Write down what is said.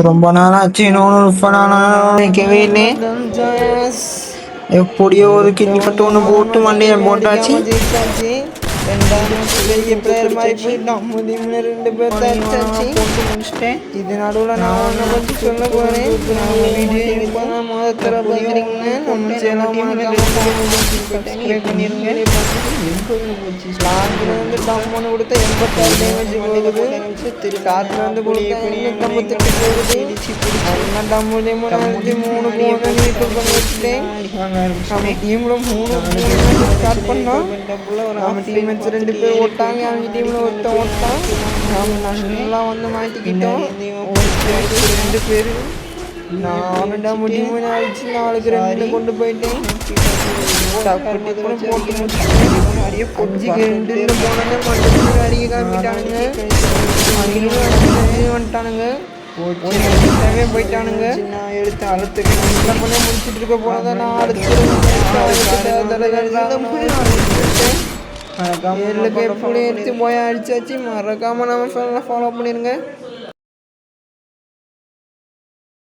ரொம்ப நாளாச்சு நினைக்கவே இல்லை. எப்படியோ ஒரு கிட்னி பட்டு ஒன்று போட்டு மண்டையை போட்டாச்சு. ஜெயிச்சாச்சு. ரெண்டாவது மேட்ச் பெரிய பிளேயர் மாதிரி போய் நம்ம டீம்ல 2 பேர் அடிச்சாச்சு. போட்டு முடிச்சிட்டேன். இது நடுவில் நான் ஒன்றை பற்றி சொல்ல போகிறேன். முதல் தடவை பார்க்குறீங்கன்னா நம்ம சேலம் சப்ஸ்கிரைப் பண்ணிருங்க. லாங்கில் வந்து டம்மு கொடுத்த 86 டேமேஜ் போகுது. காற்றுல வந்து கொடுத்தா 858 போகுது. நல்லா டம்மு டீமு 3 நீட்டு பண்ணி வச்சுட்டேன். நம்ம டீமில் 3 ஸ்டார்ட் பண்ணோம். நம்ம டீம்மேட்ஸ் 2 பேர் ஓட்டாங்க. அவங்க டீமில் ஒருத்தன் ஓட்டான். நம்ம நல்லா வந்து மாட்டிக்கிட்டோம். 2 பேர் நான் நம்ம டீமை அடிச்சு 4க்கு 2 கொண்டு போயிட்டேன். போட்டு 2 போனாங்க. மட்டும் அடிக்க காமிட்டானுங்க. வந்துட்டானுங்க. போயிட்டானுங்க. எடுத்து அழுத்துக்கு முடிச்சுட்டு இருக்க போனதான் நான் அடுத்து எப்படி எடுத்து போய் அடிச்சாச்சு. மறக்காம நம்ம ஃபாலோ பண்ணிருங்க.